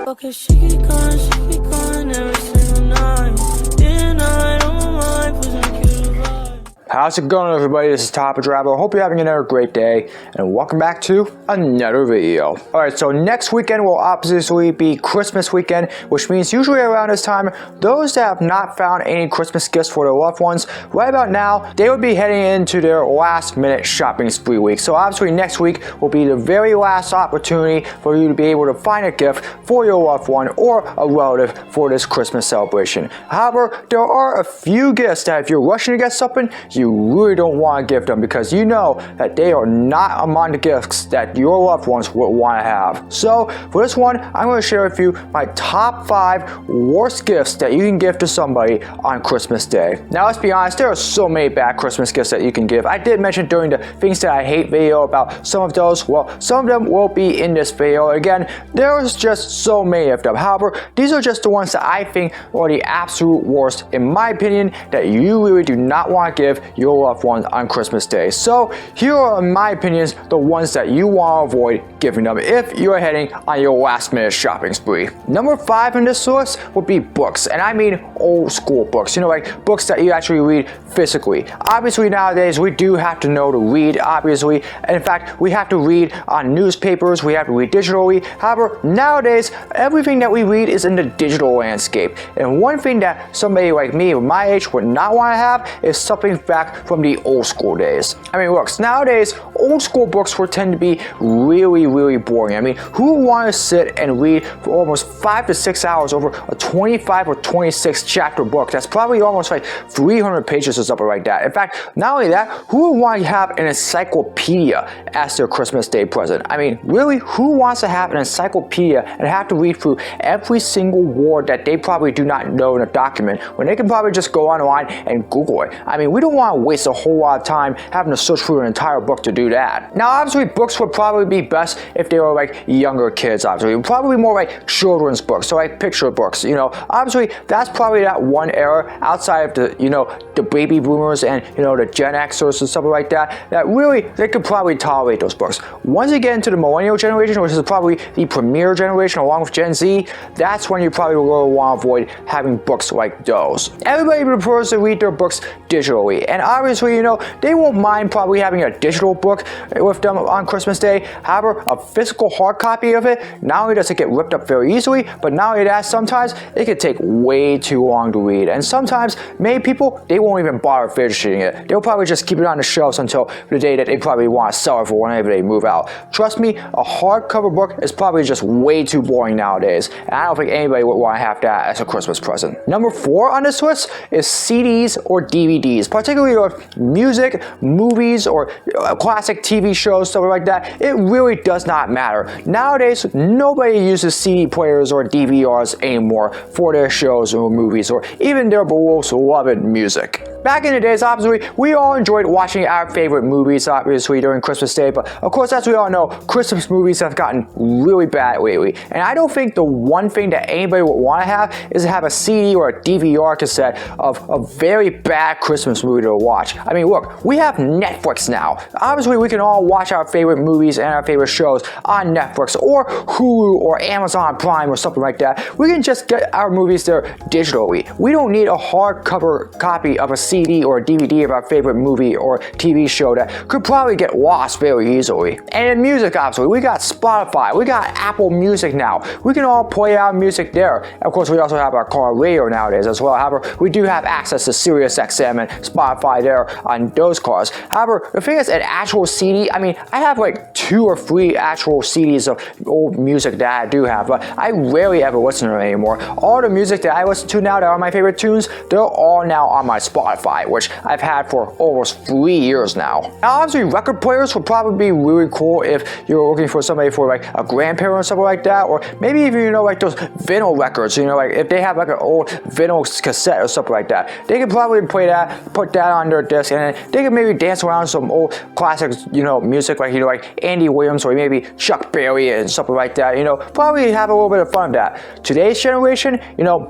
Okay, she be going every single night. Day and night on my mind, pushing a cute vibe. How's it going, everybody? This is Todd Abedrabbo. Hope you're having another great day, and welcome back to another video. Alright, so next weekend will obviously be Christmas weekend, which means usually around this time, those that have not found any Christmas gifts for their loved ones, right about now, they would be heading into their last minute shopping spree week. So obviously next week will be the very last opportunity for you to be able to find a gift for your loved one or a relative for this Christmas celebration. However, there are a few gifts that if you're rushing to get something, you really don't want to give them because you know that they are not among the gifts that your loved ones would want to have. So for this one, I'm going to share with you my top 5 worst gifts that you can give to somebody on Christmas Day. Now let's be honest, there are so many bad Christmas gifts that you can give. I did mention during the things that I hate video about some of those. Well, some of them will be in this video. Again, there's just so many of them. However, these are just the ones that I think are the absolute worst, in my opinion, that you really do not want to give your loved ones on Christmas Day. So here are, in my opinions, the ones that you want to avoid giving them if you're heading on your last minute shopping spree. Number 5 in this list would be books, and I mean old school books, like books that you actually read physically. Obviously nowadays we do have to know to read, obviously, and in fact we have to read on newspapers, we have to read digitally. However, nowadays everything that we read is in the digital landscape, and one thing that somebody like me of my age would not want to have is something back from the old school days. I mean, look, nowadays old school books would tend to be really boring. I mean, who would want to sit and read for almost 5 to 6 hours over a 25 or 26 chapter book that's probably almost like 300 pages or something like that? In fact, not only that, who would want to have an encyclopedia as their Christmas Day present? I mean, really, who wants to have an encyclopedia and have to read through every single word that they probably do not know in a document when they can probably just go online and Google it? I mean, we don't want to waste a whole lot of time having to search through an entire book to do that. Now, obviously, books would probably be best if they were like younger kids, obviously. Probably more like children's books, so like picture books, Obviously, that's probably that one era outside of the baby boomers and, the Gen Xers and stuff like that, that really, they could probably tolerate those books. Once you get into the millennial generation, which is probably the premier generation along with Gen Z, that's when you probably will want to avoid having books like those. Everybody prefers to read their books digitally, and obviously, they won't mind probably having a digital book with them on Christmas Day. However, a physical hard copy of it, not only does it get ripped up very easily, but not only that, sometimes it can take way too long to read, and sometimes many people, they won't even bother finishing it. They'll probably just keep it on the shelves until the day that they probably want to sell it for whenever they move out. Trust me, a hardcover book is probably just way too boring nowadays, and I don't think anybody would want to have that as a Christmas present. Number 4 on this list is CDs or DVDs, particularly with music, movies, or classic TV shows, stuff like that. It really does not matter. Nowadays, nobody uses CD players or DVRs anymore for their shows or movies, or even their most beloved music. Back in the days, obviously, we all enjoyed watching our favorite movies, obviously, during Christmas Day, but of course, as we all know, Christmas movies have gotten really bad lately, and I don't think the one thing that anybody would want to have is to have a CD or a DVR cassette of a very bad Christmas movie to watch. I mean, look, we have Netflix now. Obviously, we can all watch our favorite movies and our favorite shows on Netflix or Hulu or Amazon Prime or something like that. We can just get our movies there digitally. We don't need a hardcover copy of a CD or a DVD of our favorite movie or TV show that could probably get lost very easily. And in music, obviously, we got Spotify, we got Apple Music now. We can all play our music there. Of course, we also have our car radio nowadays as well. However, we do have access to Sirius XM and Spotify there on those cars. However, the thing is, an actual CD, I mean, I have like 2 or 3 actual CDs of old music that I do have, but I rarely ever listen to them anymore. All the music that I listen to now that are my favorite tunes, they're all now on my Spotify, which I've had for almost 3 years now. Now, obviously, record players would probably be really cool if you're looking for somebody for like a grandparent or something like that, or maybe even, like those vinyl records, like if they have like an old vinyl cassette or something like that, they could probably play that, put that on their disc, and then they could maybe dance around some old classics, music like Andy Williams or maybe Chuck Berry and something like that, probably have a little bit of fun with that. Today's generation,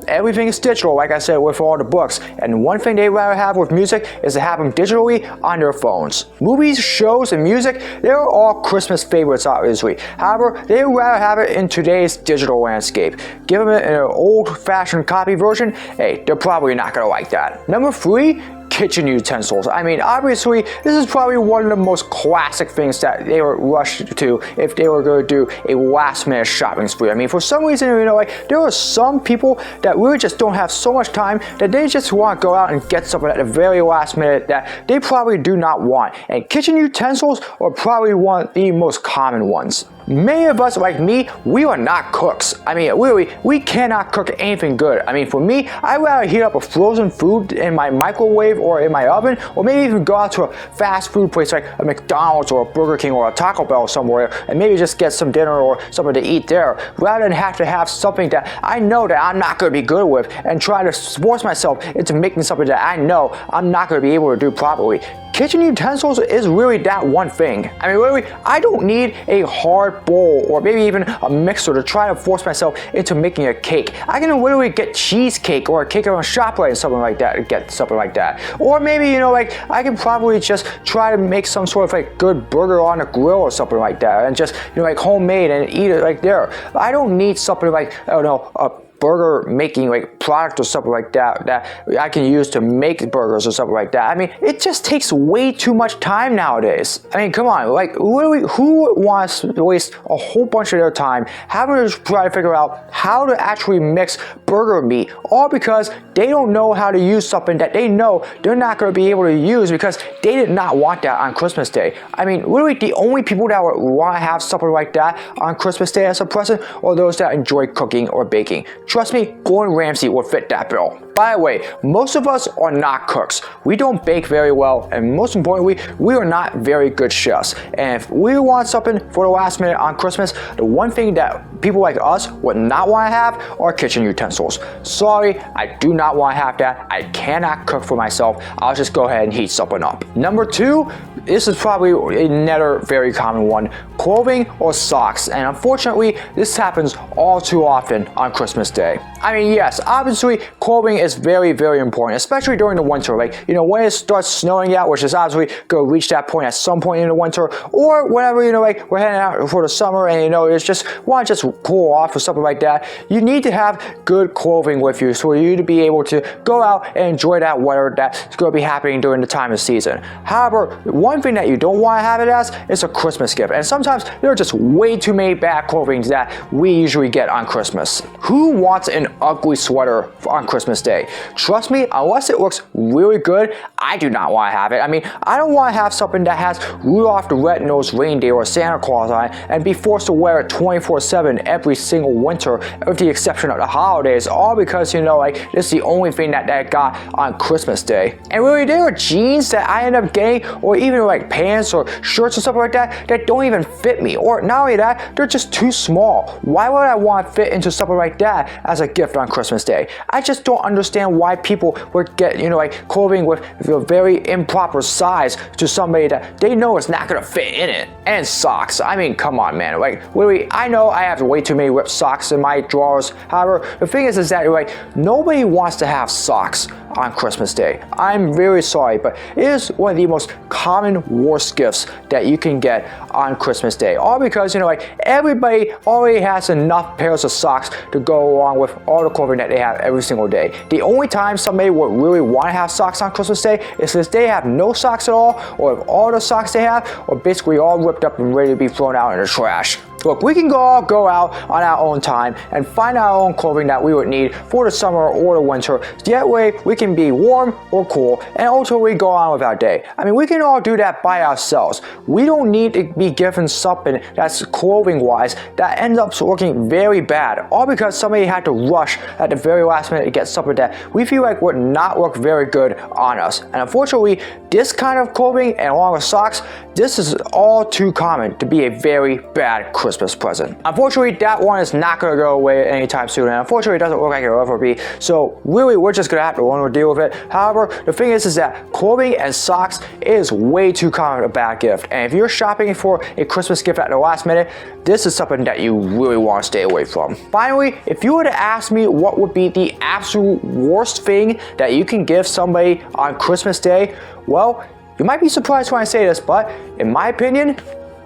everything is digital, like I said, with all the books, and one thing they'd rather have with music is to have them digitally on their phones. Movies, shows, and music, they're all Christmas favorites obviously. However, they would rather have it in today's digital landscape. Give them it in an old-fashioned copy version, hey, they're probably not gonna like that. Number 3, kitchen utensils. I mean, obviously, this is probably one of the most classic things that they were rushed to if they were going to do a last-minute shopping spree. I mean, for some reason, like there are some people that really just don't have so much time that they just want to go out and get something at the very last minute that they probably do not want. And kitchen utensils are probably one of the most common ones. Many of us, like me, we are not cooks. I mean, literally, we cannot cook anything good. I mean, for me, I'd rather heat up a frozen food in my microwave or in my oven, or maybe even go out to a fast food place like a McDonald's or a Burger King or a Taco Bell somewhere, and maybe just get some dinner or something to eat there, rather than have to have something that I know that I'm not going to be good with and try to force myself into making something that I know I'm not going to be able to do properly. Kitchen utensils is really that one thing. I mean, literally, I don't need a hard bowl or maybe even a mixer to try to force myself into making a cake. I can literally get cheesecake or a cake on ShopRite and something like that, get something like that. Or maybe, like I can probably just try to make some sort of like good burger on a grill or something like that and just, like homemade and eat it like there. I don't need something like, I don't know, a burger making like product or something like that I can use to make burgers or something like that. I mean, it just takes way too much time nowadays. I mean, come on, like literally, who wants to waste a whole bunch of their time having to try to figure out how to actually mix burger meat, all because they don't know how to use something that they know they're not going to be able to use because they did not want that on Christmas Day. I mean, literally the only people that would want to have something like that on Christmas Day as a present are those that enjoy cooking or baking. Trust me, Gordon Ramsay will fit that bill. By the way, most of us are not cooks. We don't bake very well, and most importantly, we are not very good chefs. And if we want something for the last minute on Christmas, the one thing that people like us would not want to have are kitchen utensils. Sorry, I do not want to have that. I cannot cook for myself. I'll just go ahead and heat something up. Number 2, this is probably another very common one, clothing or socks. And unfortunately, this happens all too often on Christmas Day. I mean, yes, obviously, clothing is very, very important, especially during the winter. Like, when it starts snowing out, which is obviously going to reach that point at some point in the winter, or whenever, like we're heading out for the summer and, it's just, want to just cool off or something like that, you need to have good clothing with you for you to be able to go out and enjoy that weather that's going to be happening during the time of season. However, one thing that you don't want to have it as is a Christmas gift. And sometimes there are just way too many bad clothing that we usually get on Christmas. Who wants an ugly sweater on Christmas Day? Trust me, unless it looks really good, I do not want to have it. I mean, I don't want to have something that has Rudolph the Red-Nosed Reindeer or Santa Claus on it and be forced to wear it 24/7 every single winter, with the exception of the holidays, all because, like, this is the only thing that I got on Christmas Day. And really, there are jeans that I end up getting, or even like pants or shirts or something like that don't even fit me. Or not only that, they're just too small. Why would I want to fit into something like that as a gift on Christmas Day? I just don't understand why people would get, like clothing with a very improper size to somebody that they know is not going to fit in it. And socks. I mean, come on, man. Like, literally, I know I have way too many ripped socks in my drawers. However, the thing is that, like, nobody wants to have socks on Christmas Day. I'm very sorry, but it is one of the most common worst gifts that you can get on Christmas Day. All because, like, everybody already has enough pairs of socks to go along with all the clothing that they have every single day. The only time somebody would really want to have socks on Christmas Day is if they have no socks at all, or if all the socks they have are basically all ripped up and ready to be thrown out in the trash. Look, we can all go out on our own time and find our own clothing that we would need for the summer or the winter. That way, we can be warm or cool and ultimately go on with our day. I mean, we can all do that by ourselves. We don't need to be given something that's clothing-wise that ends up looking very bad, all because somebody had to rush at the very last minute to get something that we feel like would not look very good on us. And unfortunately, this kind of clothing and along with socks, this is all too common to be a very bad Christmas Christmas present. Unfortunately, that one is not going to go away anytime soon, and unfortunately, it doesn't look like it'll ever be. So really, we're just going to have to learn to deal with it. However, the thing is that clothing and socks is way too common a bad gift. And if you're shopping for a Christmas gift at the last minute, this is something that you really want to stay away from. Finally, if you were to ask me what would be the absolute worst thing that you can give somebody on Christmas Day, well, you might be surprised when I say this, but in my opinion,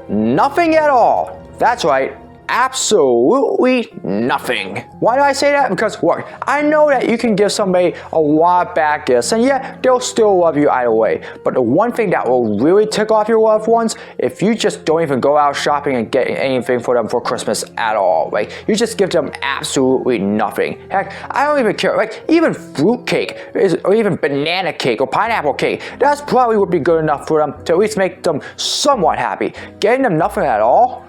nothing at all. That's right. Absolutely nothing. Why do I say that? Because look, I know that you can give somebody a lot of bad gifts and yet they'll still love you either way. But the one thing that will really tick off your loved ones, if you just don't even go out shopping and get anything for them for Christmas at all, like you just give them absolutely nothing. Heck, I don't even care, like even fruit cake or even banana cake or pineapple cake, that's probably would be good enough for them to at least make them somewhat happy. Getting them nothing at all?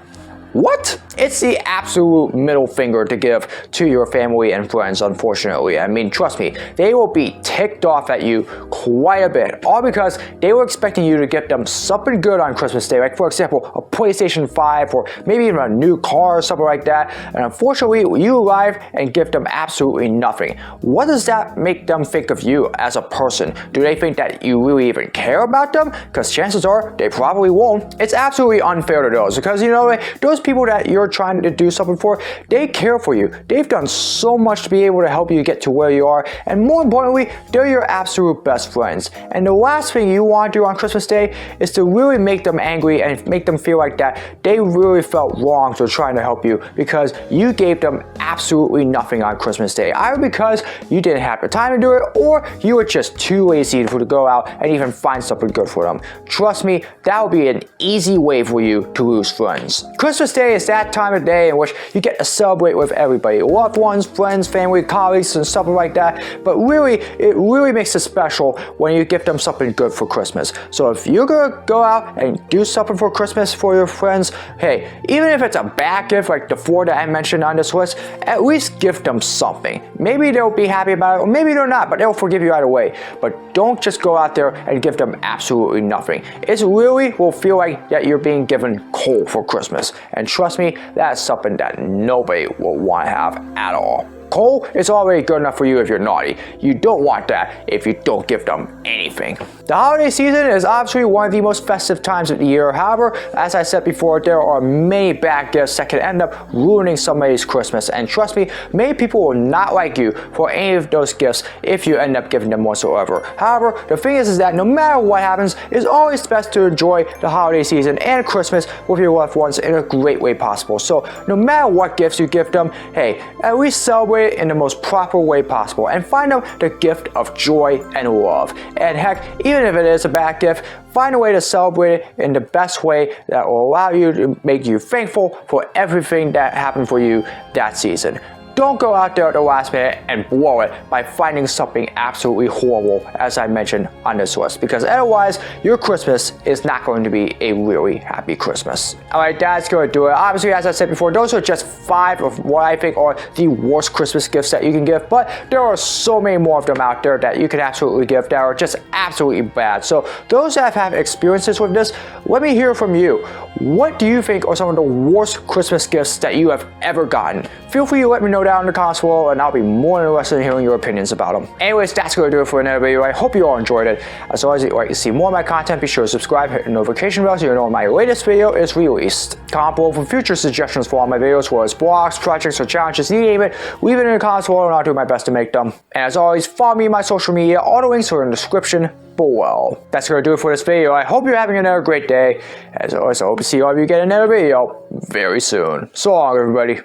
What? It's the absolute middle finger to give to your family and friends, unfortunately. I mean, trust me, they will be ticked off at you quite a bit, all because they were expecting you to get them something good on Christmas Day, like for example, a PlayStation 5 or maybe even a new car or something like that, and unfortunately, you arrive and give them absolutely nothing. What does that make them think of you as a person? Do they think that you really even care about them? Because chances are, they probably won't. It's absolutely unfair to those, because you know, those people that you're trying to do something for, they care for you. They've done so much to be able to help you get to where you are, and more importantly, they're your absolute best friends. And the last thing you want to do on Christmas Day is to really make them angry and make them feel like that they really felt wronged for trying to help you because you gave them absolutely nothing on Christmas Day, either because you didn't have the time to do it or you were just too lazy to go out and even find something good for them. Trust me, that would be an easy way for you to lose friends. Christmas Day is that time of day in which you get to celebrate with everybody, loved ones, friends, family, colleagues, and stuff like that. But really, it really makes it special when you give them something good for Christmas. So if you're gonna go out and do something for Christmas for your friends, hey, even if it's a bad gift like the 4 that I mentioned on this list, at least give them something. Maybe they'll be happy about it, or maybe they're not, but they'll forgive you either way. But don't just go out there and give them absolutely nothing. It really will feel like that you're being given coal for Christmas. And trust me, that's something that nobody will want to have at all. Coal is already good enough for you if you're naughty. You don't want that if you don't give them anything. The holiday season is obviously one of the most festive times of the year. However, as I said before, there are many bad gifts that can end up ruining somebody's Christmas. And trust me, many people will not like you for any of those gifts if you end up giving them whatsoever. However, the thing is that no matter what happens, it's always best to enjoy the holiday season and Christmas with your loved ones in a great way possible. So no matter what gifts you give them, hey, at least celebrate in the most proper way possible and find them the gift of joy and love. And heck, even if it is a bad gift, find a way to celebrate it in the best way that will allow you to make you thankful for everything that happened for you that season. Don't go out there at the last minute and blow it by finding something absolutely horrible, as I mentioned on this list, because otherwise your Christmas is not going to be a really happy Christmas. Alright, that's going to do it. Obviously, as I said before, those are just 5 of what I think are the worst Christmas gifts that you can give, but there are so many more of them out there that you can absolutely give that are just absolutely bad. So those that have experiences with this, let me hear from you. What do you think are some of the worst Christmas gifts that you have ever gotten? Feel free to let me know down in the comments below, and I'll be more than interested in hearing your opinions about them. Anyways, that's going to do it for another video. I hope you all enjoyed it. As always, if you'd like to see more of my content, be sure to subscribe, hit the notification bell so you know when my latest video is released. Comment below for future suggestions for all my videos, whether it's blogs, projects, or challenges, you name it. Leave it in the comments below and I'll do my best to make them. And as always, follow me on my social media. All the links are in the description below. That's going to do it for this video. I hope you're having another great day. As always, I hope to see all of you get another video very soon. So long, everybody.